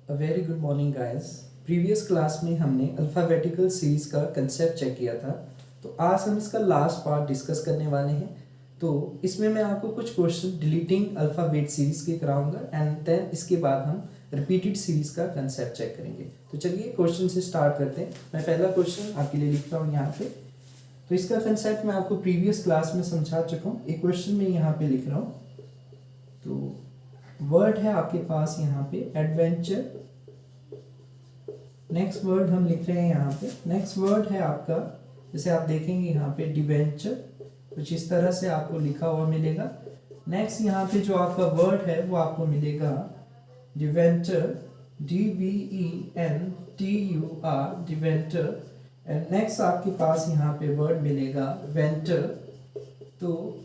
A very good morning guys. Previous class में हमने alphabetical series का कंसेप्ट चेक किया था। तो आज हम इसका लास्ट पार्ट डिस्कस करने वाले हैं। तो इसमें मैं आपको कुछ क्वेश्चन डिलीटिंग अल्फ़ाबेट सीरीज़ के कराऊंगा एंड देन इसके बाद हम रिपीटेड सीरीज़ का कंसेप्ट चेक करेंगे। तो चलिए क्वेश्चन से स्टार्ट करते हैं। मैं पहला क्वेश्चन आपके लिए लिख रहा हूँ यहाँ पे। तो इसका कंसेप्ट मैं आपको प्रीवियस क्लास में समझा चुका हूँ। एक क्वेश्चन में यहाँ पे लिख रहा हूँ। तो वर्ड है आपके पास यहाँ पे एडवेंचर। नेक्स्ट वर्ड हम लिख रहे हैं यहाँ पे। नेक्स्ट वर्ड है आपका, जैसे आप देखेंगे यहाँ पे डिवेंचर, कुछ इस तरह से आपको लिखा हुआ मिलेगा। नेक्स्ट यहाँ पे जो आपका वर्ड है वो आपको मिलेगा डिवेंचर, DVENTUR, डिवेंटर। एंड नेक्स्ट आपके पास यहाँ पे वर्ड मिलेगा वेंटर। तो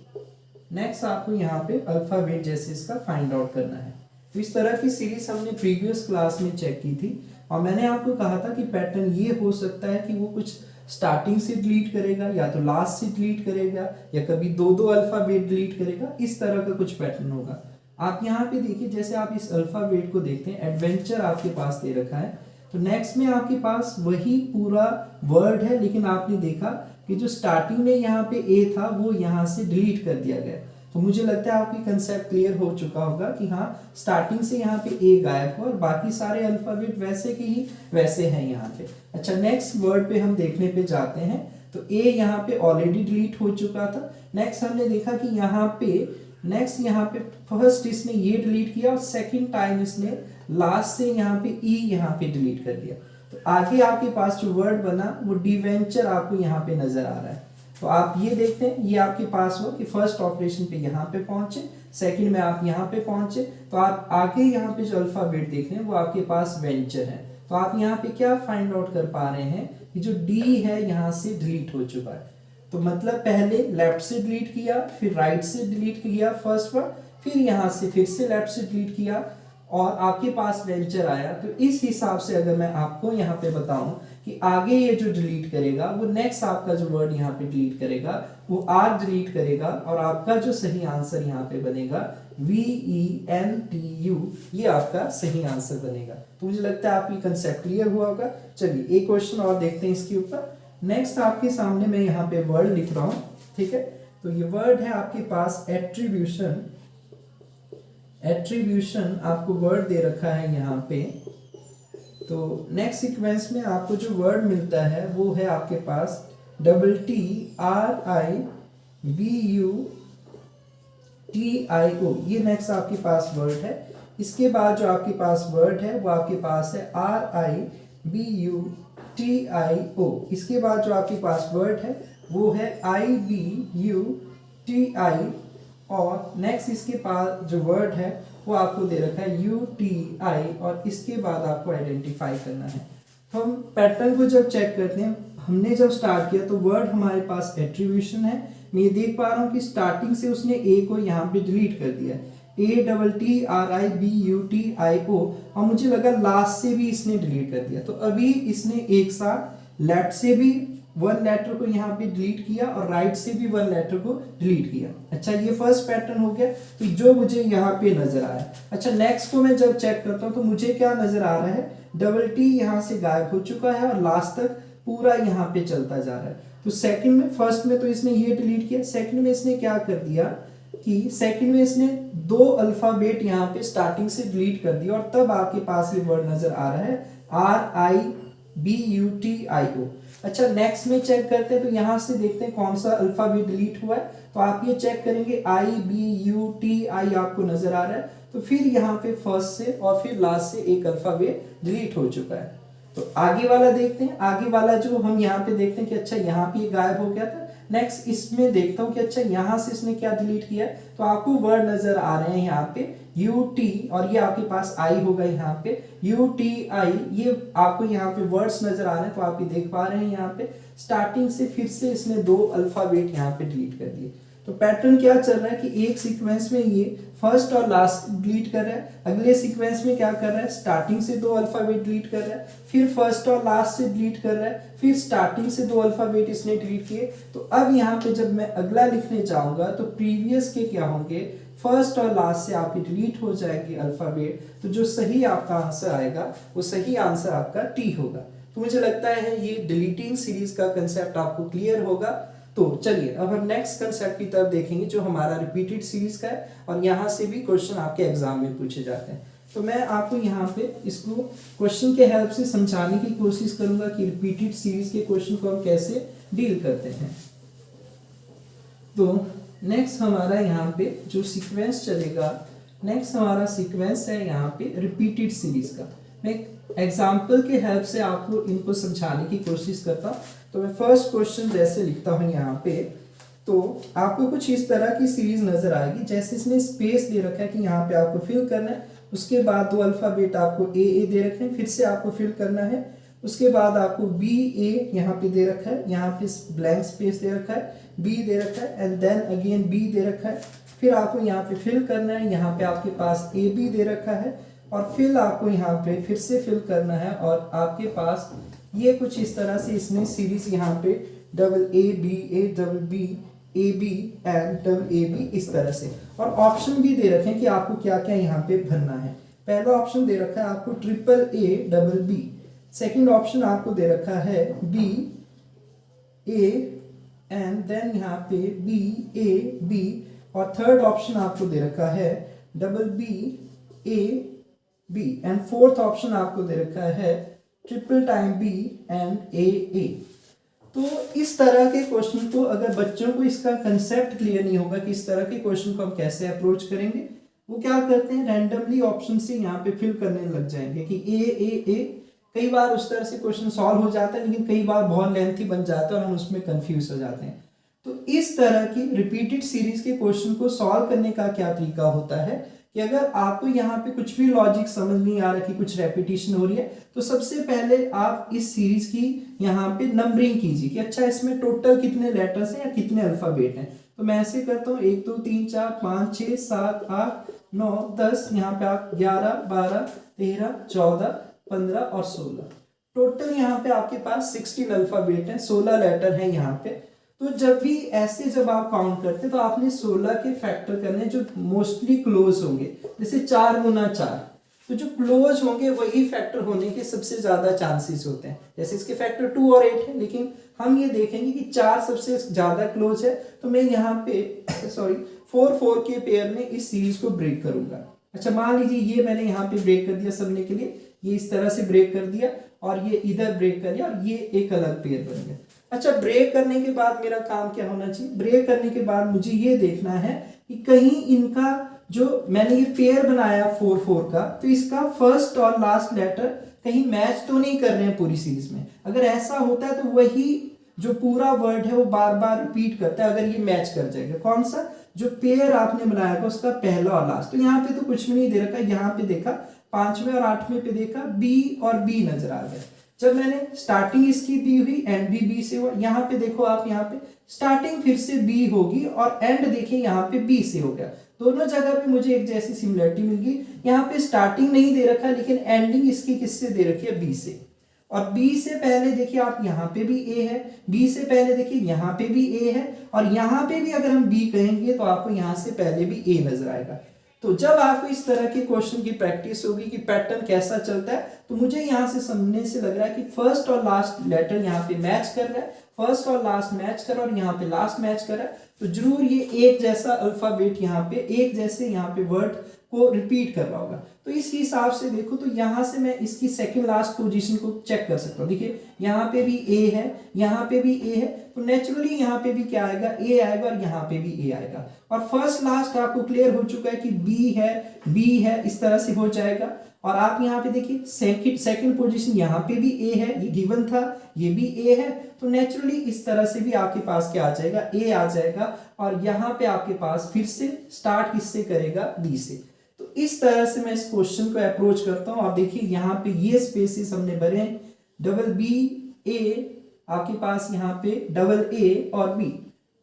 नेक्स्ट आपको यहाँ पे अल्फाबेट जैसे इसका फाइंड आउट करना है। तो इस तरह की सीरीज हमने प्रीवियस क्लास में चेक की थी और मैंने आपको कहा था कि पैटर्न ये हो सकता है कि वो कुछ स्टार्टिंग से डिलीट करेगा या तो लास्ट से डिलीट करेगा या कभी दो दो अल्फाबेट डिलीट करेगा। इस तरह का कुछ पैटर्न होगा। आप यहाँ पे देखिए, जैसे आप इस अल्फाबेट को देखते हैं, एडवेंचर आपके पास दे रखा है। तो नेक्स्ट में आपके पास वही पूरा वर्ड है, लेकिन आपने देखा कि जो स्टार्टिंग में यहाँ पे ए था वो यहाँ से डिलीट कर दिया गया। तो मुझे लगता है आपकी कंसेप्ट क्लियर हो चुका होगा कि हाँ, स्टार्टिंग से यहाँ पे ए गायब हो और बाकी सारे अल्फाबेट वैसे के ही वैसे हैं यहाँ पे। अच्छा, नेक्स्ट वर्ड पे हम देखने पे जाते हैं। तो ए यहाँ पे ऑलरेडी डिलीट हो चुका था। नेक्स्ट हमने देखा कि यहाँ पे फर्स्ट इसने ये डिलीट किया और सेकंड टाइम इसने लास्ट से यहाँ पे ई यहाँ पे डिलीट कर दिया। तो आगे आपके पास जो वर्ड बना वो डिवेंचर आपको यहाँ पे नजर आ रहा है। तो आप ये देखते हैं, ये आपके पास हो कि फर्स्ट ऑपरेशन पे यहाँ पे पहुंचे, सेकंड में आप यहाँ पे पहुंचे। तो आप आगे यहाँ पे जो अल्फाबेट देख रहे हैं वो आपके पास वेंचर है। तो आप यहाँ पे क्या फाइंड आउट कर पा रहे हैं कि जो डी है यहाँ से डिलीट हो चुका है। तो मतलब पहले लेफ्ट से डिलीट किया, फिर राइट से डिलीट किया फर्स्ट वर्ड, फिर यहाँ से फिर से लेफ्ट से डिलीट किया और आपके पास वेंचर आया। तो इस हिसाब से अगर मैं आपको यहाँ पे बताऊं कि आगे ये जो डिलीट करेगा वो नेक्स्ट आपका जो वर्ड यहाँ पे डिलीट करेगा वो आर डिलीट करेगा और आपका जो सही आंसर यहाँ पे बनेगा VENTU, ये आपका सही आंसर बनेगा। तो मुझे लगता है आपकी कंसेप्ट क्लियर हुआ होगा। चलिए एक क्वेश्चन और देखते हैं इसके ऊपर। नेक्स्ट आपके सामने मैं यहाँ पे वर्ड लिख रहा हूँ, ठीक है। तो ये वर्ड है आपके पास एट्रीब्यूशन। एट्रीब्यूशन आपको वर्ड दे रखा है यहाँ पे। तो नेक्स्ट सीक्वेंस में आपको जो वर्ड मिलता है वो है आपके पास TTRIBUTIO, ये नेक्स्ट आपके पास वर्ड है। इसके बाद जो आपके पास वर्ड है वो आपके पास है RIBUTIO। इसके बाद जो आपके पास वर्ड है वो है IBUTI और नेक्स्ट इसके पास जो वर्ड है वो आपको दे रखा है UTI और इसके बाद आपको आइडेंटिफाई करना है। तो हम पैटर्न को जब चेक करते हैं, हमने जब स्टार्ट किया तो वर्ड हमारे पास एट्रीब्यूशन है। मैं ये देख पा रहा हूँ कि स्टार्टिंग से उसने ए को यहाँ पे डिलीट कर दिया, ATTRIBUTIO, और मुझे लगा लास्ट से भी इसने डिलीट कर दिया। तो अभी इसने एक साथ लेफ्ट से भी वन लेटर को यहाँ पे डिलीट किया और राइट से भी वन लेटर को डिलीट किया। अच्छा, ये फर्स्ट पैटर्न हो गया तो जो मुझे यहाँ पे नजर आया। अच्छा, नेक्स्ट को मैं जब चेक करता हूँ तो मुझे क्या नजर आ रहा है, TT यहाँ से गायब हो चुका है और लास्ट तक पूरा यहाँ पे चलता जा रहा है। तो सेकंड में, फर्स्ट में तो इसने ये डिलीट किया, सेकंड में इसने क्या कर दिया कि सेकंड में इसने दो अल्फाबेट यहाँ पे स्टार्टिंग से डिलीट कर दिया और तब आपके पास ये वर्ड नजर आ रहा है RIBUTIO। अच्छा, नेक्स्ट में चेक करते हैं। तो यहां से देखते हैं कौन सा अल्फाबेट डिलीट हुआ है। तो आप ये चेक करेंगे IBUTI आपको नजर आ रहा है। तो फिर यहाँ पे फर्स्ट से और फिर लास्ट से एक अल्फाबेट डिलीट हो चुका है। तो आगे वाला देखते हैं। आगे वाला जो हम यहाँ पे देखते हैं कि अच्छा यहाँ पे ये गायब हो गया था। नेक्स्ट इसमें देखता हूँ कि अच्छा यहाँ से इसने क्या डिलीट किया है। तो आपको वर्ड नजर आ रहे हैं यहाँ पे UT और ये आपके पास I होगा यहाँ पे UTI, ये आपको यहाँ पे वर्ड्स नजर आ रहे हैं। तो आप ये देख पा रहे हैं यहाँ पे स्टार्टिंग से फिर से इसने दो अल्फाबेट यहाँ पे डिलीट कर दिए। तो पैटर्न क्या चल रहा है कि एक सीक्वेंस में ये फर्स्ट और लास्ट डिलीट कर रहा है, अगले सीक्वेंस में क्या कर रहा है, स्टार्टिंग से दो अल्फाबेट डिलीट कर रहा है, फिर फर्स्ट और लास्ट से डिलीट कर रहा है, फिर स्टार्टिंग से दो अल्फाबेट इसने डिलीट किए। तो अब यहाँ पे जब मैं अगला लिखने जाऊंगा तो प्रीवियस के क्या होंगे, फर्स्ट और लास्ट से आपकी डिलीट हो जाएगी अल्फाबेट, तो जो सही आपका आंसर आएगा वो सही आंसर आपका टी होगा। तो मुझे लगता है ये डिलीटिंग सीरीज का कंसेप्ट आपको क्लियर होगा। तो चलिए अब हम नेक्स्ट कंसेप्ट की तरफ देखेंगे जो हमारा रिपीटेड सीरीज का है और यहाँ से भी क्वेश्चन आपके एग्जाम में पूछे जाते हैं। तो मैं आपको यहाँ पे इसको क्वेश्चन के हेल्प से समझाने की कोशिश करूंगा कि रिपीटेड सीरीज के क्वेश्चन को हम कैसे डील करते हैं। तो नेक्स्ट हमारा यहाँ पे जो सीक्वेंस चलेगा, नेक्स्ट हमारा सीक्वेंस है यहाँ पे रिपीटेड सीरीज का। मैं एग्जाम्पल के हेल्प से आपको इनको समझाने की कोशिश करता हूँ। तो मैं फर्स्ट क्वेश्चन जैसे लिखता हूँ यहाँ पे, तो आपको कुछ इस तरह की सीरीज नजर आएगी। जैसे इसमें स्पेस दे रखा है कि यहाँ पे आपको फिल करना है, उसके बाद 2 अल्फाबेट आपको ए दे रखे हैं, फिर से आपको फिल करना है, उसके बाद आपको बी ए यहाँ पे दे रखा है, यहाँ पे ब्लैंक स्पेस दे रखा है, बी दे रखा है एंड देन अगेन बी दे रखा है, फिर आपको यहाँ पे फिल करना है, यहाँ पे आपके पास ए बी दे रखा है और फिर आपको यहाँ पे फिर से फिल करना है और आपके पास ये कुछ इस तरह से इसमें सीरीज यहाँ पे double B A B and double A B इस तरह से। और ऑप्शन भी दे रखे हैं कि आपको क्या क्या यहाँ पे भरना है। पहला ऑप्शन दे रखा है आपको triple A double B, second option आपको दे रखा है बी ए एंड देन यहाँ पे बी ए बी, और थर्ड ऑप्शन आपको दे रखा है double B A B and fourth option आपको दे रखा है triple time B and A. तो इस तरह के क्वेश्चन को अगर बच्चों को इसका कंसेप्ट क्लियर नहीं होगा कि इस तरह के क्वेश्चन को हम कैसे अप्रोच करेंगे, वो क्या करते हैं रैंडमली ऑप्शन से यहाँ पे फिल करने लग जाएंगे कि ए। कई बार उस तरह से क्वेश्चन सॉल्व हो जाता है, लेकिन कई बार बहुत लेंथी बन जाता है और हम उसमें कंफ्यूज हो जाते हैं। तो इस तरह की रिपीटेड सीरीज के क्वेश्चन को सॉल्व करने का क्या तरीका होता है कि अगर आपको यहाँ पे कुछ भी लॉजिक समझ नहीं आ रहा कि कुछ रेपिटेशन हो रही है, तो सबसे पहले आप इस सीरीज की यहाँ पे नंबरिंग कीजिए कि अच्छा इसमें टोटल कितने लेटर्स हैं या कितने अल्फाबेट हैं। तो मैं ऐसे करता हूँ 1 2 3 4 5 6 7 8 9 10, यहाँ पे आप 11 12 13 14 15 और 16, टोटल यहाँ पे आपके पास 16 अल्फाबेट हैं, 16 लेटर हैं यहाँ पे। तो जब भी ऐसे जब आप काउंट करते तो आपने 16 के फैक्टर करने जो मोस्टली क्लोज होंगे, जैसे 4 गुना 4, तो जो क्लोज होंगे वही फैक्टर होने के सबसे ज्यादा चांसेस होते हैं। जैसे इसके फैक्टर 2 और 8 है, लेकिन हम ये देखेंगे कि 4 सबसे ज्यादा क्लोज है, तो मैं यहाँ पे 4 के पेयर में इस सीरीज को ब्रेक करूंगा। अच्छा मान लीजिए ये मैंने यहाँ पे ब्रेक कर दिया सबने के लिए, ये इस तरह से ब्रेक कर दिया और ये इधर ब्रेक कर दिया और ये एक अलग पेयर बन गया। अच्छा ब्रेक करने के बाद मेरा काम क्या होना चाहिए, ब्रेक करने के बाद मुझे ये देखना है कि कहीं इनका जो मैंने ये पेयर बनाया 4 का, तो इसका फर्स्ट और लास्ट लेटर कहीं मैच तो नहीं कर रहे हैं पूरी सीरीज में। अगर ऐसा होता है तो वही जो पूरा वर्ड है वो बार बार रिपीट करता है, अगर ये मैच कर जाएगा। कौन सा, जो पेयर आपने बनाया था उसका पहला और लास्ट। तो यहाँ पे तो कुछ भी नहीं दे रखा, यहाँ पे देखा 5वें और 8वें पे देखा बी और बी नजर आ गया। जब मैंने स्टार्टिंग इसकी बी हुई, एंड भी बी से हुआ, यहाँ पे देखो आप, यहाँ पे स्टार्टिंग फिर से बी होगी और एंड देखिए यहाँ पे बी से हो गया। दोनों जगह पे मुझे एक जैसी सिमिलरिटी मिल गई। यहाँ पे स्टार्टिंग नहीं दे रखा, लेकिन एंडिंग इसकी किससे दे रखी है, बी से। और बी से पहले देखिए आप यहाँ पे भी ए है, बी से पहले देखिए यहाँ पे भी ए है, और यहाँ पे भी अगर हम बी कहेंगे तो आपको यहाँ से पहले भी ए नजर आएगा। तो जब आपको इस तरह के क्वेश्चन की प्रैक्टिस होगी कि पैटर्न कैसा चलता है, तो मुझे यहाँ से समझने से लग रहा है कि फर्स्ट और लास्ट लेटर यहाँ पे मैच कर रहा है, फर्स्ट और लास्ट मैच कर रहा है और यहाँ पे लास्ट मैच कर रहा है, तो जरूर ये एक जैसा अल्फाबेट यहाँ पे एक जैसे यहाँ पे वर्ड को रिपीट कर रहा होगा। तो इस हिसाब से देखो तो यहाँ से मैं इसकी सेकंड लास्ट पोजीशन को चेक कर सकता हूँ। देखिए यहाँ पे भी ए है, यहाँ पे भी ए है, तो नेचुरली यहाँ पे भी क्या आएगा, ए आएगा और यहाँ पे भी ए आएगा। और फर्स्ट लास्ट आपको क्लियर हो चुका है कि बी है, इस तरह से हो जाएगा। और आप यहाँ पे देखिए सेकंड पोजीशन यहाँ पे भी ए है, ये गिवन था, ये भी ए है, तो नेचुरली इस तरह से भी आपके पास क्या आ जाएगा, ए आ जाएगा। और यहाँ पे आपके पास फिर से स्टार्ट किससे करेगा, बी से। तो इस तरह से मैं इस क्वेश्चन को अप्रोच करता हूँ। आप देखिए यहाँ पे ये स्पेसेस हमने भरे हैं, डबल बी ए, आपके पास यहाँ पे डबल ए और B,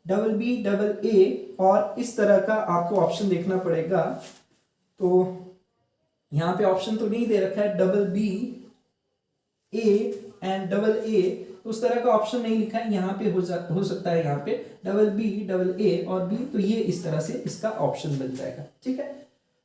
double B double A, और इस तरह का आपको ऑप्शन देखना पड़ेगा। तो यहाँ पे ऑप्शन तो नहीं दे रखा है, double B A and double A, तो उस तरह का ऑप्शन नहीं लिखा है, यहाँ पे हो सकता है यहाँ पे डबल बी डबल ए और बी, तो ये इस तरह से इसका ऑप्शन बन जाएगा। ठीक है,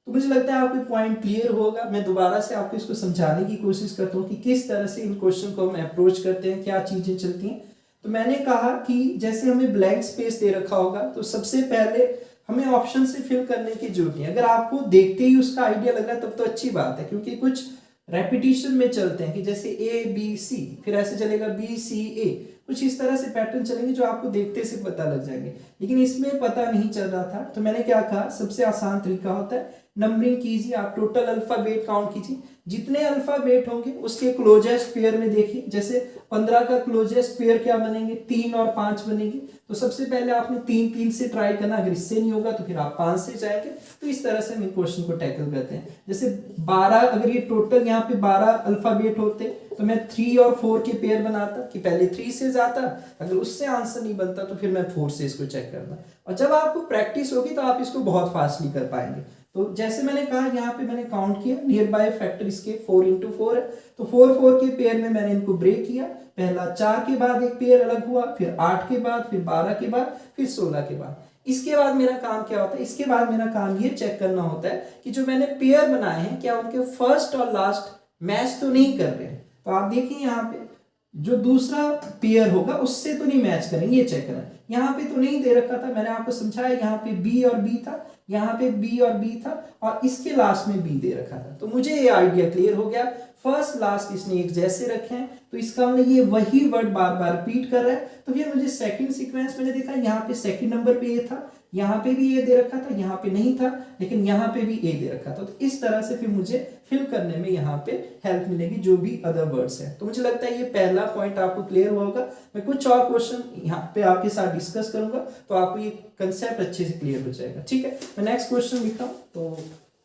तो मुझे लगता है आपको पॉइंट क्लियर होगा। मैं दोबारा से आपको इसको समझाने की कोशिश करता हूँ कि किस तरह से इन क्वेश्चन को हम अप्रोच करते हैं, क्या चीजें चलती हैं। तो मैंने कहा कि जैसे हमें ब्लैंक स्पेस दे रखा होगा तो सबसे पहले हमें ऑप्शन से फिल करने की जरूरत नहीं। अगर आपको देखते ही उसका आइडिया लग रहा है तब तो अच्छी बात है, क्योंकि कुछ रेपिटेशन में चलते हैं कि जैसे ए बी सी, फिर ऐसे चलेगा बी सी ए, कुछ इस तरह से पैटर्न चलेंगे जो आपको देखते से पता लग जाएंगे। लेकिन इसमें पता नहीं चल रहा था, तो मैंने क्या कहा, सबसे आसान तरीका होता है नंबरिंग कीजिए, आप टोटल अल्फाबेट काउंट कीजिए, जितने अल्फाबेट होंगे उसके क्लोजेस्ट पेयर में देखिए। जैसे 15 का क्लोजेस्ट पेयर क्या बनेंगे, 3 और 5 बनेंगे। तो सबसे पहले आपने 3 से ट्राई करना, अगर इससे नहीं होगा तो फिर आप 5 से जाएंगे। तो इस तरह से हम इन क्वेश्चन को टैकल करते हैं। जैसे 12, अगर ये टोटल यहाँ पे 12 अल्फाबेट होते तो मैं 3 और 4 के पेयर बनाता कि पहले 3 से जाता, अगर उससे आंसर नहीं बनता तो फिर मैं 4 से इसको चेक करना। और जब आपको प्रैक्टिस होगी तो आप इसको बहुत फास्टली कर पाएंगे। तो जैसे मैंने कहा यहाँ पे मैंने काउंट किया, नियर बाय फैक्टर इसके 4 into 4 है, तो 4 के पेयर में मैंने इनको ब्रेक किया। पहला 4 के बाद एक पेयर अलग हुआ, फिर 8 के बाद, फिर 12 के बाद, फिर 16 के बाद। इसके बाद मेरा काम क्या होता है, इसके बाद मेरा काम ये चेक करना होता है कि जो मैंने पेयर बनाए हैं क्या उनके फर्स्ट और लास्ट मैच तो नहीं कर रहे हैं। तो आप देखिए यहाँ पे जो दूसरा पेयर होगा उससे तो नहीं मैच करेंगे, ये चेक करना। यहाँ पे तो नहीं दे रखा था, मैंने आपको समझाया, यहाँ पे बी और बी था, यहाँ पे बी और बी था, और इसके लास्ट में बी दे रखा था। तो मुझे ये आइडिया क्लियर हो गया, फर्स्ट लास्ट इसने एक जैसे रखे हैं, तो इसका मतलब ये वही वर्ड बार बार रिपीट कर रहा है। तो फिर मुझे सेकंड सीक्वेंस मैंने देखा, यहाँ पे सेकंड नंबर पे ये था, यहाँ पे भी ये दे रखा था, यहाँ पे नहीं था, लेकिन यहाँ पे भी ए दे रखा था। तो इस तरह से फिर मुझे फिल करने में यहाँ पे हेल्प मिलेगी जो भी अदर वर्ड्स है। तो मुझे लगता है ये पहला पॉइंट आपको क्लियर हुआ होगा। मैं कुछ और क्वेश्चन यहाँ पे आपके साथ डिस्कस करूंगा तो आपको ये कंसेप्ट अच्छे से क्लियर हो जाएगा। ठीक है, मैं नेक्स्ट क्वेश्चन लिखता हूँ, तो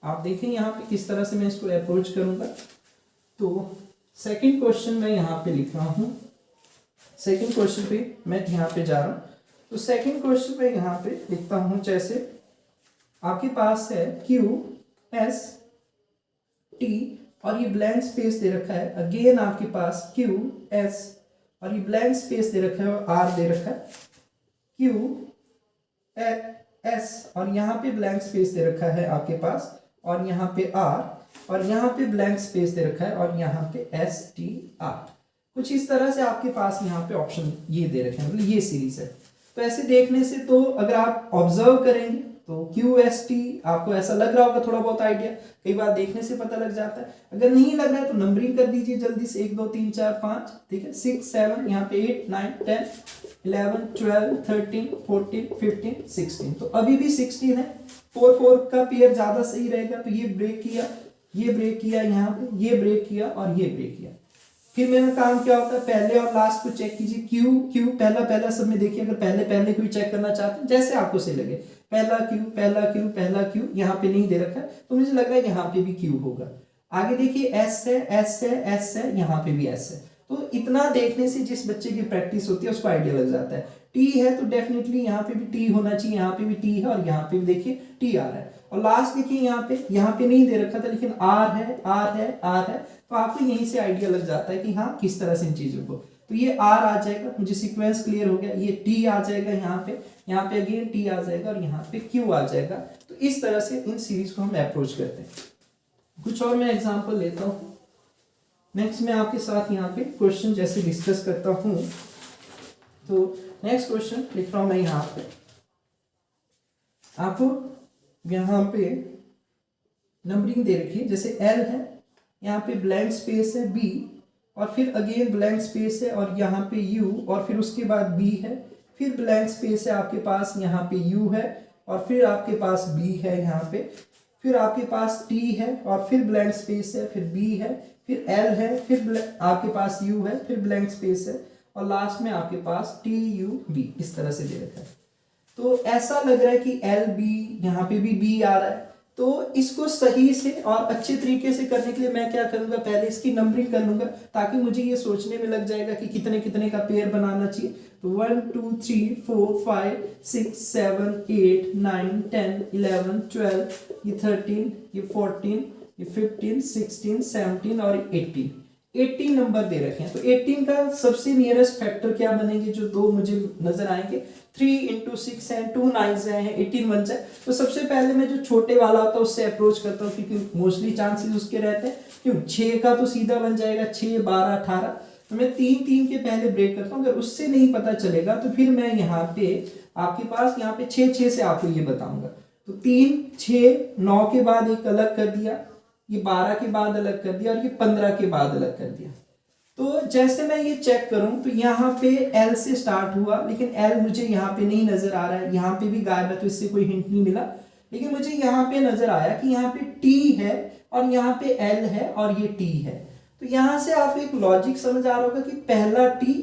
आप देखें यहाँ पे किस तरह से मैं इसको अप्रोच करूंगा। तो सेकेंड क्वेश्चन मैं यहाँ पे लिख रहा हूँ, सेकेंड क्वेश्चन पे मैं यहाँ पे जा रहा हूँ। तो सेकंड क्वेश्चन में यहाँ पे लिखता हूं, जैसे आपके पास है Q S T और ये ब्लैंक स्पेस दे रखा है। अगेन आपके पास Q S और ये ब्लैंक स्पेस दे रखा है और R दे रखा है, Q S और यहाँ पे ब्लैंक स्पेस दे रखा है आपके पास, और यहाँ पे R और यहाँ पे ब्लैंक स्पेस दे रखा है, और यहाँ पे S T R। कुछ इस तरह से आपके पास यहाँ पे ऑप्शन ये दे रखे हैं, मतलब ये सीरीज है। तो ऐसे देखने से तो अगर आप ऑब्जर्व करेंगे तो QST आपको ऐसा लग रहा होगा, थोड़ा बहुत आइडिया कई बार देखने से पता लग जाता है। अगर नहीं लग रहा है तो नंबरिंग कर दीजिए जल्दी से, 1 2 3 4 5, ठीक है, 6 7, यहाँ पे 8 9 10 11 12 13 14 15 16। तो अभी भी 16 है, 4 का पेयर ज्यादा सही रहेगा। तो ये ब्रेक किया, ये ब्रेक किया, यहाँ पे ये ब्रेक किया और ये ब्रेक किया। फिर मेरा काम क्या होता है, पहले और लास्ट को चेक कीजिए। क्यू पहला सब में देखिए, अगर पहले कोई चेक करना चाहते हैं जैसे आपको सही लगे, पहला क्यू यहाँ पे नहीं दे रखा है तो मुझे लग रहा है यहाँ पे भी क्यू होगा। आगे देखिए एस है, यहाँ पे भी एस है। तो इतना देखने से जिस बच्चे की प्रैक्टिस होती है उसको आइडिया लग जाता है। टी है तो डेफिनेटली यहाँ पे भी टी होना चाहिए, यहाँ पे भी टी है और यहाँ पे भी देखिए टी आ रहा है। और लास्ट देखिए यहाँ पे नहीं दे रखा था लेकिन आर है, तो आपको यहीं से आइडिया लग जाता है कि हाँ किस तरह से इन चीजों को। तो ये आर आ जाएगा, मुझे सीक्वेंस क्लियर हो गया। ये टी आ जाएगा यहाँ पे अगेन टी आ जाएगा और यहाँ पे क्यू आ जाएगा। तो इस तरह से इन सीरीज को हम अप्रोच करते हैं। कुछ और मैं एग्जांपल लेता हूँ। नेक्स्ट मैं आपके साथ यहाँ पे क्वेश्चन जैसे डिस्कस करता हूँ। तो नेक्स्ट क्वेश्चन लिख रहा हूँ मैं यहाँ पे, आपको यहाँ पे नंबरिंग दे रखी है। जैसे एल है, यहाँ पे ब्लैंक स्पेस है बी, और फिर अगेन ब्लैंक स्पेस है और यहाँ पे यू, और फिर उसके बाद बी है, फिर ब्लैंक स्पेस है आपके पास, यहाँ पे यू है, और फिर आपके पास बी है यहाँ पे, फिर आपके पास टी है और फिर ब्लैंक स्पेस है, फिर बी है, फिर एल है, फिर आपके पास यू है, फिर ब्लैंक स्पेस है, और लास्ट में आपके पास टी यू बी इस तरह से दे रखा है। तो ऐसा लग रहा है कि एल बी, यहाँ पे भी बी आ रहा है। तो इसको सही से और अच्छे तरीके से करने के लिए मैं क्या करूंगा, पहले इसकी नंबरिंग कर लूंगा ताकि मुझे ये सोचने में लग जाएगा कि कितने कितने का पेयर बनाना चाहिए। तो 1 2 3 4 5 6 7 8 9 10 11 12, ये 13, ये 14, ये 15 16 17 और 18। 18 नंबर दे रखे हैं, तो 18 का सबसे नियरेस्ट फैक्टर क्या बनेंगे, जो दो मुझे नजर आएंगे, 3 × 6 है, 2 9s है, 18 1s है। तो सबसे पहले मैं जो छोटे वाला होता है उससे अप्रोच करता हूँ, क्योंकि मोस्टली चांसेस उसके रहते हैं। क्यों, 6 का तो सीधा बन जाएगा, 6 12 18। तो मैं 3 3 के पहले ब्रेक करता हूँ। अगर उससे नहीं पता चलेगा तो फिर मैं यहाँ पे आपके पास यहाँ पे 6 6 से आपको ये बताऊंगा। तो 3 6 9 के बाद एक अलग कर दिया, ये 12 के बाद अलग कर दिया, और ये 15 के बाद अलग कर दिया। तो जैसे मैं ये चेक करूं तो यहाँ पे L से स्टार्ट हुआ, लेकिन L मुझे यहाँ पे नहीं नजर आ रहा है, यहाँ पे भी गायब है, तो इससे कोई हिंट नहीं मिला। लेकिन मुझे यहाँ पे नजर आया कि यहाँ पे T है और यहाँ पे L है और ये T है। तो यहाँ से आपको एक लॉजिक समझ आ रहा होगा कि पहला T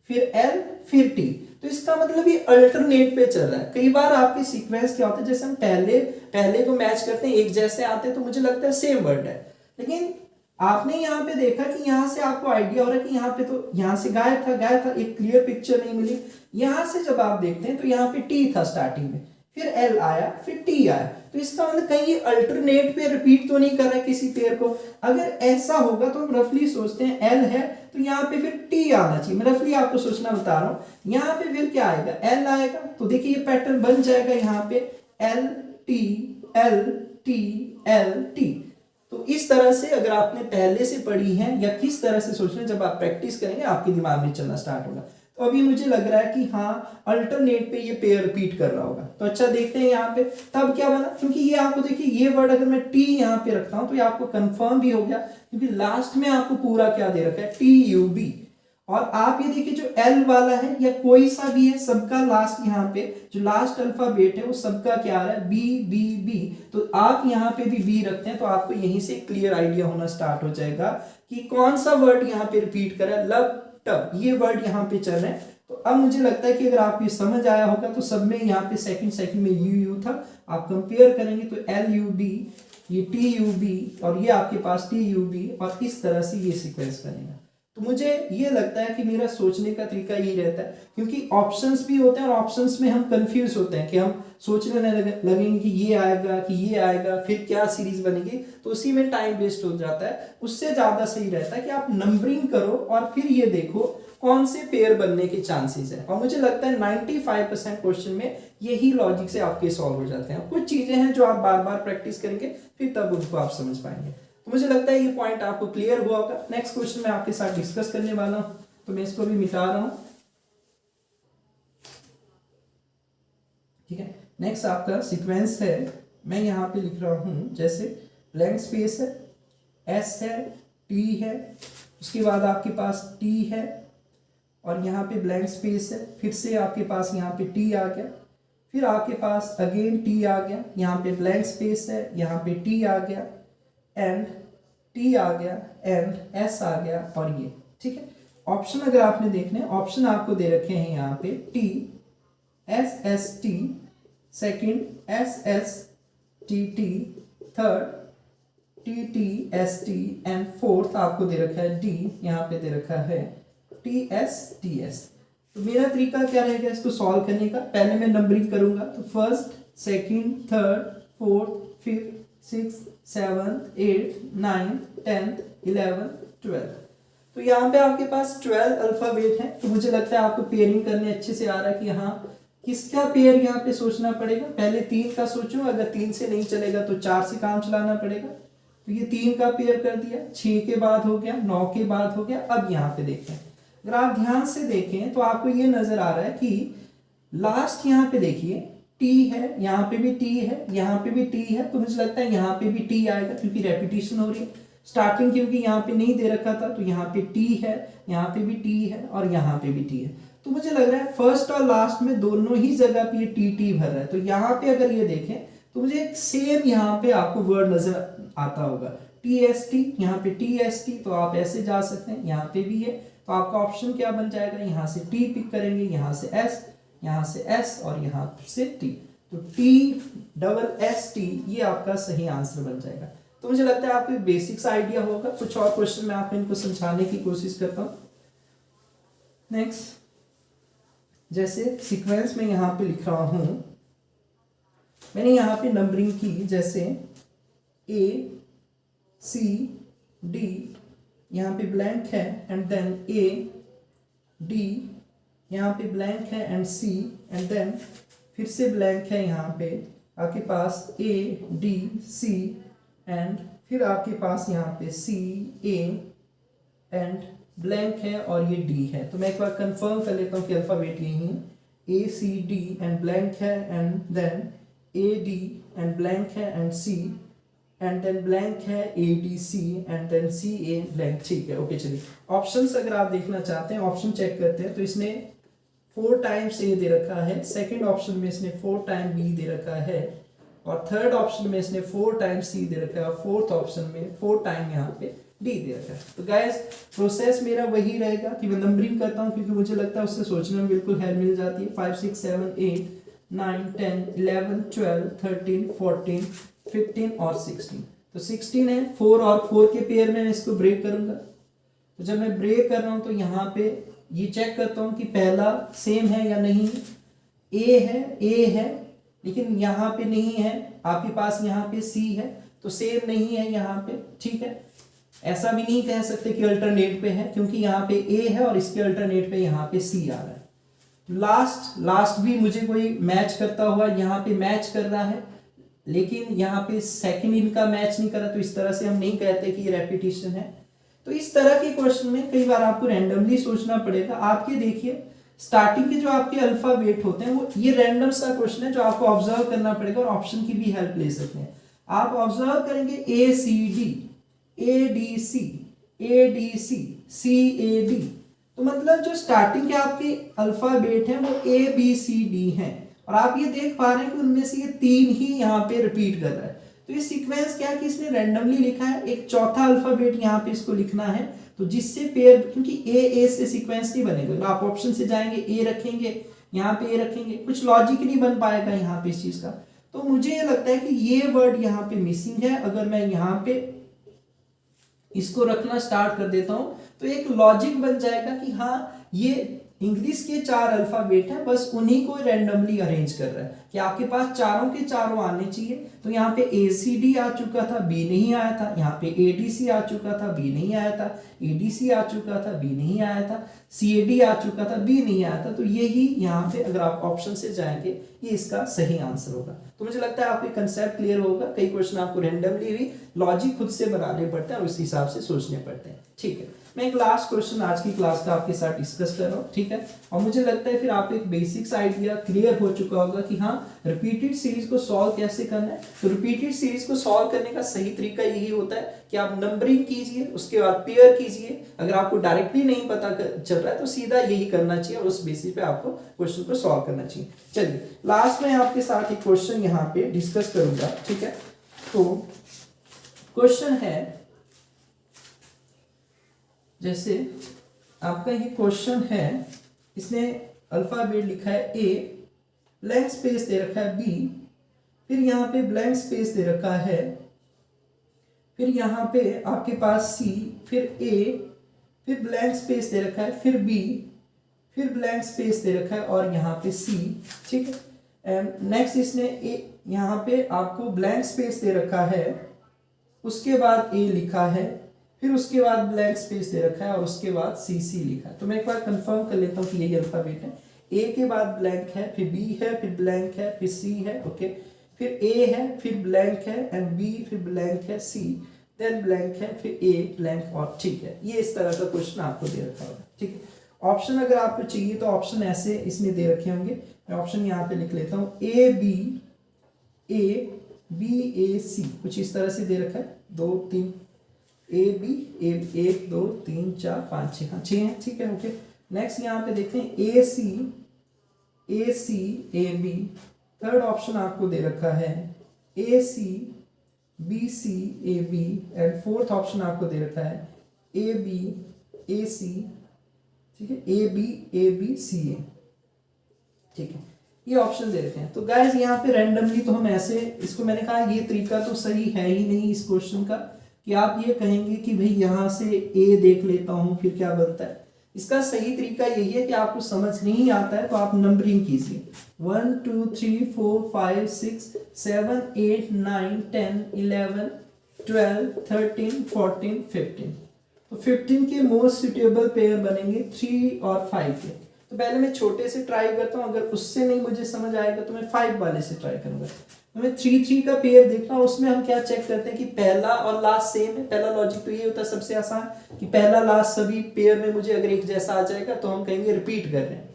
फिर L फिर T। तो इसका मतलब ये अल्टरनेट पे चल रहा है। कई बार आपके सीक्वेंस क्या होता है, जैसे हम पहले को मैच करते हैं, एक जैसे आते हैं तो मुझे लगता है सेम वर्ड है, लेकिन आपने यहाँ पे देखा कि यहाँ से आपको आइडिया हो रहा है कि यहाँ पे तो यहाँ से गायब था, एक क्लियर पिक्चर नहीं मिली। यहाँ से जब आप देखते हैं तो यहाँ पे टी था स्टार्टिंग में, फिर एल आया, फिर टी आया। तो इसका मतलब कहीं ये अल्टरनेट पे रिपीट तो नहीं कर रहा है किसी पेयर को। अगर ऐसा होगा तो हम रफली सोचते हैं एल है तो यहाँ पे फिर टी आना चाहिए। मैं रफली आपको सोचना बता रहा हूँ। यहाँ पे फिर क्या आएगा, एल आएगा, तो देखिए ये पैटर्न बन जाएगा यहाँ पे L T L T L T. तो इस तरह से अगर आपने पहले से पढ़ी है या किस तरह से सोचना, जब आप प्रैक्टिस करेंगे आपके दिमाग में चलना स्टार्ट होगा। तो अभी मुझे लग रहा है कि हाँ अल्टरनेट पे ये पेयर रिपीट कर रहा होगा। तो अच्छा देखते हैं यहाँ पे तब क्या बना, क्योंकि ये आपको देखिए ये वर्ड अगर मैं टी यहाँ पे रखता हूँ तो ये आपको कंफर्म भी हो गया, क्योंकि लास्ट में आपको पूरा क्या दे रखा है, TUB। और आप ये देखिए जो L वाला है या कोई सा भी है, सबका लास्ट यहाँ पे जो लास्ट अल्फाबेट है वो सबका क्या आ रहा है, B। तो आप यहाँ पे भी B रखते हैं तो आपको यहीं से क्लियर आइडिया होना स्टार्ट हो जाएगा कि कौन सा वर्ड यहाँ पे रिपीट कर रहा है, लब टब ये वर्ड यहाँ पे चल रहे हैं। तो अब मुझे लगता है कि अगर आपको ये समझ आया होगा तो सब में यहाँ पे सेकंड में U था, आप कंपेयर करेंगे तो LUB, ये TUB और ये आपके पास TUB, और इस तरह से ये सीक्वेंस बनेगा। तो मुझे ये लगता है कि मेरा सोचने का तरीका यही रहता है, क्योंकि ऑप्शंस भी होते हैं और ऑप्शंस में हम कंफ्यूज होते हैं कि हम सोचने लगेंगे कि ये आएगा कि ये आएगा, फिर क्या सीरीज बनेगी, तो उसी में टाइम वेस्ट हो जाता है। उससे ज्यादा सही रहता है कि आप नंबरिंग करो और फिर ये देखो कौन से पेयर बनने के चांसेस है। और मुझे लगता है 95% क्वेश्चन में यही लॉजिक से आपके सॉल्व हो जाते हैं। कुछ चीजें हैं जो आप बार बार प्रैक्टिस करेंगे फिर तब उनको आप समझ पाएंगे। तो मुझे लगता है ये पॉइंट आपको क्लियर हुआ होगा। नेक्स्ट क्वेश्चन मैं आपके साथ डिस्कस करने वाला हूं, तो मैं इसको भी मिटा रहा हूं। ठीक है, नेक्स्ट आपका सीक्वेंस है, मैं यहाँ पे लिख रहा हूं, जैसे ब्लैंक स्पेस है, S है, T है, उसके बाद आपके पास T है और यहाँ पे ब्लैंक स्पेस है, फिर से आपके पास यहाँ पे T आ गया, फिर आपके पास अगेन T आ गया, यहाँ पे ब्लैंक स्पेस है, यहाँ पे T आ गया एंड T आ गया एंड S आ गया और ये। ठीक है, ऑप्शन अगर आपने देखने, ऑप्शन आपको दे रखे हैं यहाँ पे T S S T, second S S T T, third T T S T and fourth आपको दे रखा है D, यहाँ पे दे रखा है T S T S। तो मेरा तरीका क्या रहेगा इसको सॉल्व करने का, पहले मैं नंबरिंग करूंगा, तो first second third fourth fifth six seventh eighth ninth tenth 11 12। तो यहाँ पे आपके पास 12 अल्फाबेट हैं। तो मुझे लगता है आपको पेयरिंग करने अच्छे से आ रहा है कि हाँ किसका पेयर यहाँ पे सोचना पड़ेगा। पहले 3 का सोचो, अगर 3 से नहीं चलेगा तो 4 से काम चलाना पड़ेगा। तो ये 3 का पेयर कर दिया, 6 के बाद हो गया, 9 के बाद हो गया। अब यहाँ पे देखें, अगर आप ध्यान से देखें तो आपको ये नजर आ रहा है कि लास्ट यहाँ पे देखिए T है, यहाँ पे भी T है, यहाँ पे भी T है। तो मुझे लगता है यहाँ पे भी T आएगा क्योंकि रेपिटेशन हो रही है। स्टार्टिंग क्योंकि यहाँ पे नहीं दे रखा था तो यहाँ पे T है, यहाँ पे भी T है और यहाँ पे भी T है। तो मुझे लग रहा है फर्स्ट और लास्ट में दोनों ही जगह पे ये T भर रहा है। तो यहाँ पे अगर ये देखें तो मुझे एक सेम यहाँ पे आपको वर्ड नजर आता होगा TST, यहाँ पे TST, तो आप ऐसे जा सकते हैं, यहाँ पे भी है। तो आपका ऑप्शन क्या बन जाएगा, यहाँ से T पिक करेंगे, यहाँ से S, यहाँ से S और यहाँ से T। तो TSST ये आपका सही आंसर बन जाएगा। तो मुझे लगता है आपको बेसिक्स आइडिया होगा। कुछ और क्वेश्चन मैं आपको इनको समझाने की कोशिश करता हूँ। नेक्स्ट, जैसे सीक्वेंस में यहाँ पे लिख रहा हूँ, मैंने यहाँ पे नंबरिंग की, जैसे A C D यहाँ पे ब्लैंक है एंड देन ए डी, यहाँ पे ब्लैंक है एंड सी एंड देन फिर से ब्लैंक है यहाँ पे आपके पास ए डी सी एंड फिर आपके पास यहाँ पे सी ए एंड ब्लैंक है और ये डी है। तो मैं एक बार कंफर्म कर लेता हूँ कि अल्फाबेट यही है, A C D and blank है and then A D and blank है and C and then blank है A D C and then C A blank. ठीक है, ओके चलिए ऑप्शंस अगर आप देखना चाहते हैं ऑप्शन चेक करते हैं। तो इसने 4 टाइम्स ए दे रखा है, सेकंड ऑप्शन में इसने 4 टाइम बी दे रखा है और थर्ड ऑप्शन में इसने 4 टाइम सी दे रखा है और फोर्थ ऑप्शन में 4 टाइम यहाँ पे डी दे रखा है। तो गाइस प्रोसेस मेरा वही रहेगा कि मैं नंबरिंग करता हूँ क्योंकि मुझे लगता है उससे सोचने में बिल्कुल हेल्प मिल जाती है। 5 6 7 8 9 10 11 12 13 14 15 और 16। तो 16 है, 4 और 4 के पेयर में मैं इसको ब्रेक करूंगा। तो जब मैं ब्रेक कर रहा हूं तो यहाँ पे ये चेक करता हूं कि पहला सेम है या नहीं। ए है लेकिन यहाँ पे नहीं है, आपके पास यहाँ पे सी है तो सेम नहीं है यहाँ पे। ठीक है, ऐसा भी नहीं कह सकते कि अल्टरनेट पे है क्योंकि यहाँ पे ए है और इसके अल्टरनेट पे यहाँ पे सी आ रहा है। लास्ट भी मुझे कोई मैच करता हुआ यहाँ पे मैच कर रहा है लेकिन यहाँ पे सेकंड इनका मैच नहीं करा, तो इस तरह से हम नहीं कहते कि ये रेपिटेशन है। तो इस तरह के क्वेश्चन में कई बार आपको रैंडमली सोचना पड़ेगा। आपके देखिए स्टार्टिंग के जो आपके अल्फाबेट होते हैं वो ये रैंडम सा क्वेश्चन है जो आपको ऑब्जर्व करना पड़ेगा और ऑप्शन की भी हेल्प ले सकते हैं। आप ऑब्जर्व करेंगे A C D, A D C, A D C, C A D, तो मतलब जो स्टार्टिंग के आपके अल्फाबेट हैं वो ए बी सी डी हैं और आप ये देख पा रहे हैं कि उनमें से ये 3 ही यहाँ पे रिपीट कर रहा है। तो ये सीक्वेंस क्या है कि इसने रैंडमली लिखा है, एक चौथा अल्फाबेट यहाँ पे इसको लिखना है तो जिससे पेयर, क्योंकि ए से सीक्वेंस नहीं बनेगा। आप ऑप्शन से जाएंगे ए रखेंगे, यहाँ पे ए रखेंगे, कुछ लॉजिक नहीं बन पाएगा यहाँ पे इस चीज का। तो मुझे ये लगता है कि ये वर्ड यहाँ पे मिसिंग है। अगर मैं यहाँ पे इसको रखना स्टार्ट कर देता हूं तो एक लॉजिक बन जाएगा कि हाँ ये इंग्लिश के 4 अल्फाबेट हैं, बस उन्हीं को रैंडमली अरेंज कर रहा है कि आपके पास चारों के चारों आने चाहिए। तो यहाँ पे ACD आ चुका था, बी नहीं आया था, यहाँ पे ADC आ चुका था, बी नहीं आया था, ADC आ चुका था, बी नहीं आया था, CAD आ चुका था, बी नहीं आया था। तो यही यहाँ पे अगर आप ऑप्शन से जाएंगे ये इसका सही आंसर होगा। तो मुझे लगता है आपको कंसेप्ट क्लियर होगा। कई क्वेश्चन आपको रैंडमली भी लॉजिक खुद से बनाने पड़ते हैं और उस हिसाब से सोचने पड़ते हैं। ठीक है, मैं एक लास्ट क्वेश्चन आज की क्लास का आपके साथ डिस्कस कर रहा हूँ। ठीक है, और मुझे लगता है फिर आपको एक बेसिक्स आइडिया क्लियर हो चुका होगा कि हाँ रिपीटेड सीरीज को सॉल्व कैसे करना है। तो रिपीटेड सीरीज को सॉल्व करने का सही तरीका यही होता है कि आप नंबरिंग कीजिए, उसके बाद पेयर कीजिए। अगर आपको डायरेक्टली नहीं पता चल रहा है तो सीधा यही करना चाहिए और उस बेसिस पे आपको क्वेश्चन को सॉल्व करना चाहिए। चलिए लास्ट में आपके साथ एक क्वेश्चन यहाँ पे डिस्कस करूंगा। ठीक है, तो क्वेश्चन है, जैसे आपका ये क्वेश्चन है, इसने अल्फाबेट लिखा है ए, ब्लैंक स्पेस दे रखा है बी, फिर यहाँ पे ब्लैंक स्पेस दे रखा है, फिर यहाँ पे आपके पास सी, फिर ए, फिर ब्लैंक स्पेस दे रखा है, फिर बी, फिर ब्लैंक स्पेस दे रखा है और यहाँ पे सी। ठीक है, एंड नेक्स्ट इसने ए, यहाँ पे आपको ब्लैंक स्पेस दे रखा है, उसके बाद ए लिखा है, फिर उसके बाद ब्लैंक स्पेस दे रखा है और उसके बाद सी लिखा है। तो मैं एक बार कंफर्म कर लेता हूँ कि यही अल्फाबेट है। ए के बाद ब्लैंक है, फिर बी है, फिर ब्लैंक है, फिर सी है, ओके, फिर ए है, फिर ब्लैंक है एंड बी, फिर ब्लैंक है, सी, देन ब्लैंक है, फिर ए ब्लैंक और। ठीक है, ये इस तरह का क्वेश्चन आपको दे रखा होगा। ठीक है, ऑप्शन अगर आपको चाहिए तो ऑप्शन ऐसे इसमें दे रखे होंगे। मैं ऑप्शन यहाँ पे लिख लेता हूँ, ए बी ए सी, कुछ इस तरह से दे रखा है। 2 3 ए बी, 1 2 3 4 5 6, हाँ 6 है। ठीक है, ओके। नेक्स्ट यहाँ पे देखते हैं A C A B, third option आपको दे रखा है A C B C A B and fourth option आपको दे रखा है ए बी ए सी। ठीक है, ए बी सी ए। ठीक है, ये ऑप्शन दे रखे हैं। तो गाइस यहाँ पे रैंडमली तो हम ऐसे इसको, मैंने कहा ये तरीका तो सही है ही नहीं इस क्वेश्चन का कि आप ये कहेंगे कि भाई यहाँ से ए देख लेता हूँ फिर क्या बनता है। इसका सही तरीका यही है कि आपको समझ नहीं आता है तो आप नंबरिंग कीजिए, 1 2 3 4 5 6 7 8 9 10 11 12 13 14 15। तो 15 के मोस्ट सुटेबल पेयर बनेंगे 3 और 5 के। तो पहले मैं छोटे से ट्राई करता हूँ, अगर उससे नहीं मुझे समझ आएगा तो मैं 5 वाले से ट्राई करूंगा। तो मैं 3 का पेयर देख रहा हूँ, उसमें हम क्या चेक करते हैं कि पहला और लास्ट सेम है। पहला लॉजिक तो ये होता है सबसे आसान कि पहला लास्ट सभी पेयर में मुझे अगर एक जैसा आ जाएगा तो हम कहेंगे रिपीट कर रहे हैं।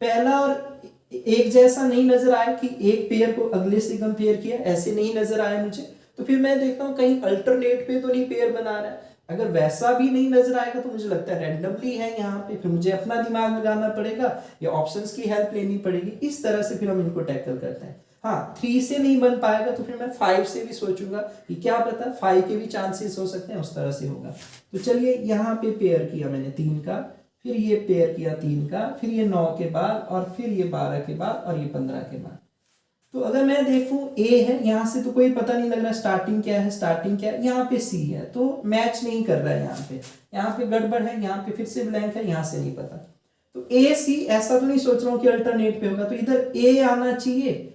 पहला और एक जैसा नहीं नजर आया कि एक पेयर को अगले से कंपेयर किया, ऐसे नहीं नजर आया मुझे, तो फिर मैं देखता हूँ कहीं अल्टरनेट पे तो नहीं पेयर बना रहा है। अगर वैसा भी नहीं नजर आएगा तो मुझे लगता है रैंडमली है यहाँ पे, फिर मुझे अपना दिमाग लगाना पड़ेगा या ऑप्शंस की हेल्प लेनी पड़ेगी। इस तरह से फिर हम इनको टैकल करते हैं। हाँ, 3 से नहीं बन पाएगा तो फिर मैं 5 से भी सोचूंगा कि क्या पता 5 के भी चांसेस हो सकते हैं, उस तरह से होगा। तो चलिए यहाँ पे पेयर किया मैंने 3 का, फिर ये पेयर किया 3 का, फिर ये 9 के बाद, और फिर ये 12 के बाद, और ये 15 के बाद। तो अगर मैं देखूं ए है, यहां से तो कोई पता नहीं लग रहा स्टार्टिंग क्या है, स्टार्टिंग क्या है। यहाँ पे सी है तो मैच नहीं कर रहा है, यहाँ पे गड़बड़ है, यहाँ पे फिर से ब्लैंक है, यहाँ से नहीं पता। तो ए सी ऐसा तो नहीं सोच रहा हूँ कि अल्टरनेट पे होगा, तो इधर ए आना चाहिए।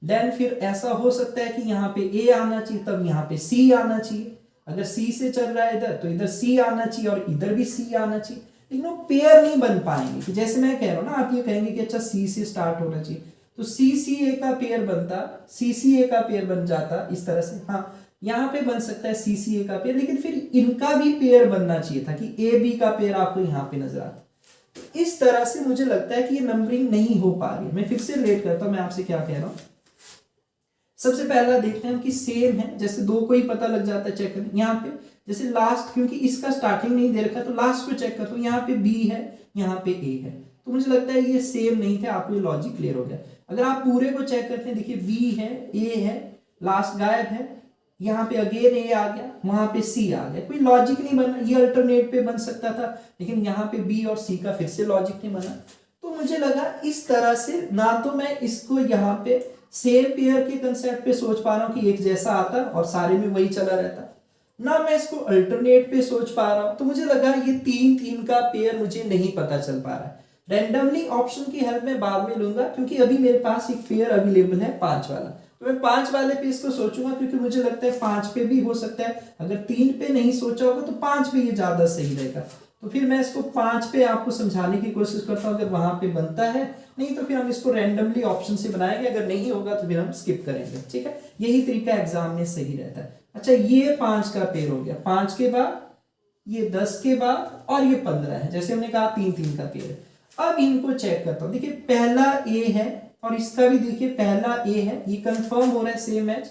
देन फिर ऐसा हो सकता है कि यहाँ पे ए आना चाहिए, तब यहाँ पे सी आना चाहिए। अगर सी से चल रहा है इधर तो इधर सी आना चाहिए और इधर भी सी आना चाहिए, लेकिन वो पेयर नहीं बन पाएंगे। जैसे मैं कह रहा हूँ ना, आप ये कहेंगे कि अच्छा सी से स्टार्ट होना चाहिए, तो सी सी ए का पेयर बनता, सी सी ए का पेयर बन जाता इस तरह से। हाँ, यहाँ पे बन सकता है सी सी ए का पेयर, लेकिन फिर इनका भी पेयर बनना चाहिए था कि ए बी का पेयर आपको यहाँ पे नजर आता। तो इस तरह से मुझे लगता है कि ये नंबरिंग नहीं हो पा रही। मैं फिर से रिलेट करता हूँ, मैं आपसे क्या कह रहा हूँ। सबसे पहला देखते हैं कि सेम है, जैसे 2 को ही पता लग जाता है चेक करने। यहाँ पे जैसे लास्ट, क्योंकि इसका स्टार्टिंग नहीं दे रखा तो लास्ट को चेक करता हूँ, यहाँ पे बी है, यहाँ पे ए है, तो मुझे लगता है ये सेम नहीं थे। आपको ये लॉजिक क्लियर हो गया। अगर आप पूरे को चेक करते हैं, देखिए बी है, ए है, लास्ट गायब है, यहाँ पे अगेन ए आ गया, वहां पे सी आ गया, कोई लॉजिक नहीं बना। ये अल्टरनेट पे बन सकता था, लेकिन यहाँ पे बी और सी का फिर से लॉजिक नहीं बना। तो मुझे लगा इस तरह से ना तो मैं इसको यहाँ पे सेम पेयर के कंसेप्ट पे सोच पा रहा हूँ कि एक जैसा आता और सारे में वही चला रहता, ना मैं इसको अल्टरनेट पे सोच पा रहा हूं। तो मुझे लगा ये 3 का पेयर मुझे नहीं पता चल पा रहा है। रैंडमली ऑप्शन की हेल्प में बाद में लूंगा, क्योंकि अभी मेरे पास एक पेयर अवेलेबल है 5 वाला, तो मैं 5 वाले पे इसको सोचूंगा, क्योंकि मुझे लगता है 5 पे भी हो सकता है। अगर 3 पे नहीं सोचा होगा तो 5 पे ये ज्यादा सही रहेगा। तो फिर मैं इसको 5 पे आपको समझाने की कोशिश करता हूँ, अगर वहां पे बनता है, नहीं तो फिर हम इसको रैंडमली ऑप्शन से बनाएंगे, अगर नहीं होगा तो फिर हम स्किप करेंगे। ठीक है, यही तरीका एग्जाम में सही रहता है। अच्छा, ये 5 का पेयर हो गया, 5 के बाद ये 10 के बाद, और ये 15 है, जैसे हमने कहा 3 का पेयर। अब इनको चेक करता हूं, देखिए पहला ए है और इसका भी देखिए पहला ए है, ये कंफर्म हो रहा है सेम मैच।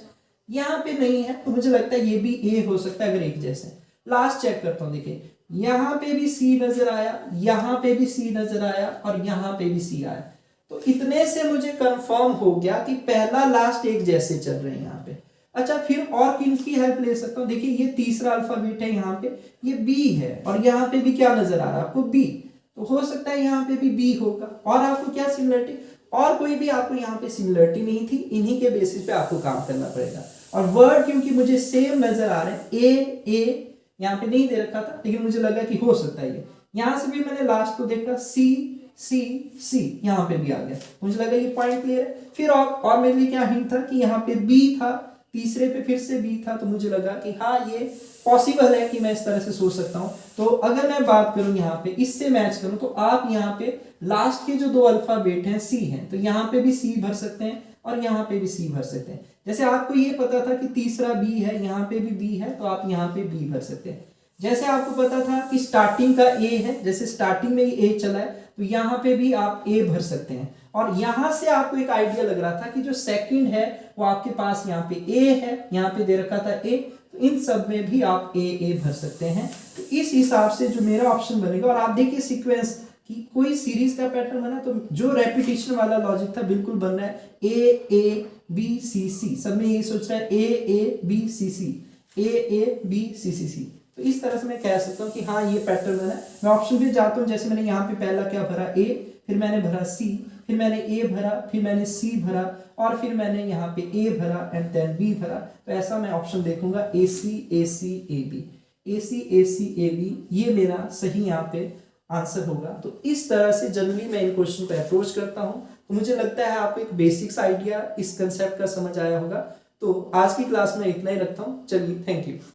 यहाँ पे नहीं है तो मुझे लगता है ये भी ए हो सकता है अगर एक जैसे। लास्ट चेक करता हूं, देखिए यहाँ पे भी सी नजर आया, यहाँ पे भी सी नजर आया, और यहाँ पे भी सी आया। तो इतने से मुझे कंफर्म हो गया कि पहला लास्ट एक जैसे चल रहे हैं यहाँ पे। अच्छा, फिर और किन की हेल्प ले सकता हूँ, देखिए ये तीसरा अल्फाबेट है, यहाँ पे ये बी है, और यहाँ पे भी क्या नजर आ रहा है आपको, बी, तो हो सकता है यहाँ पे भी बी होगा। और आपको क्या सिमिलरिटी, और कोई भी आपको यहाँ पे सिमिलरिटी नहीं थी, इन्हीं के बेसिस पे आपको काम करना पड़ेगा। और वर्ड क्योंकि मुझे सेम नजर आ रहे हैं, ए यहाँ पे नहीं दे रखा था, लेकिन मुझे लगा कि हो सकता है ये। यहाँ से भी मैंने लास्ट को देखा, सी सी सी, यहाँ पे भी आ गया, मुझे लगा ये पॉइंट क्लियर है। फिर और मेरे लिए क्या हिंट था कि यहाँ पे बी था, तीसरे पे फिर से बी था, तो मुझे लगा कि हाँ ये पॉसिबल है कि मैं इस तरह से सोच सकता हूँ। तो अगर मैं बात करूँ यहाँ पे इससे मैच करूँ, तो आप यहाँ पे लास्ट के जो 2 अल्फाबेट हैं सी हैं, तो यहाँ पे भी सी भर सकते हैं और यहाँ पे भी सी भर सकते हैं। जैसे आपको ये पता था कि तीसरा बी है, यहाँ पे भी बी है, तो आप यहाँ पे बी भर सकते हैं। जैसे आपको पता था कि स्टार्टिंग का ए है, जैसे स्टार्टिंग में ही ए चला है, तो यहाँ पे भी आप ए भर सकते हैं। और यहां से आपको एक आइडिया लग रहा था कि जो सेकंड है वो आपके पास यहाँ पे ए है, यहाँ पे दे रखा था ए, तो इन सब में भी आप ए भर सकते हैं। तो इस हिसाब से जो मेरा ऑप्शन बनेगा, और आप देखिए सीक्वेंस कि कोई सीरीज का पैटर्न बना, तो जो रेपिटेशन वाला लॉजिक था बिल्कुल बन रहा है। ए बी सी सी, सब में ये सोच रहा है A B C C, A B C सी सी। तो इस तरह से मैं कह सकता हूँ कि हाँ ये पैटर्न बना है। मैं ऑप्शन पे जाता हूँ, जैसे मैंने यहाँ पे पहला क्या भरा, ए, फिर मैंने भरा सी, फिर मैंने ए भरा, फिर मैंने सी भरा, और फिर मैंने यहाँ पे ए भरा एंड देन बी भरा। तो ऐसा मैं ऑप्शन देखूंगा ए C A B, A B, ये मेरा सही यहाँ पे आंसर होगा। तो इस तरह से जनरली मैं इन क्वेश्चन को अप्रोच करता हूँ। तो मुझे लगता है आपको एक बेसिक्स आइडिया इस कंसेप्ट का समझ आया होगा। तो आज की क्लास में इतना ही रखता हूँ। चलिए, थैंक यू।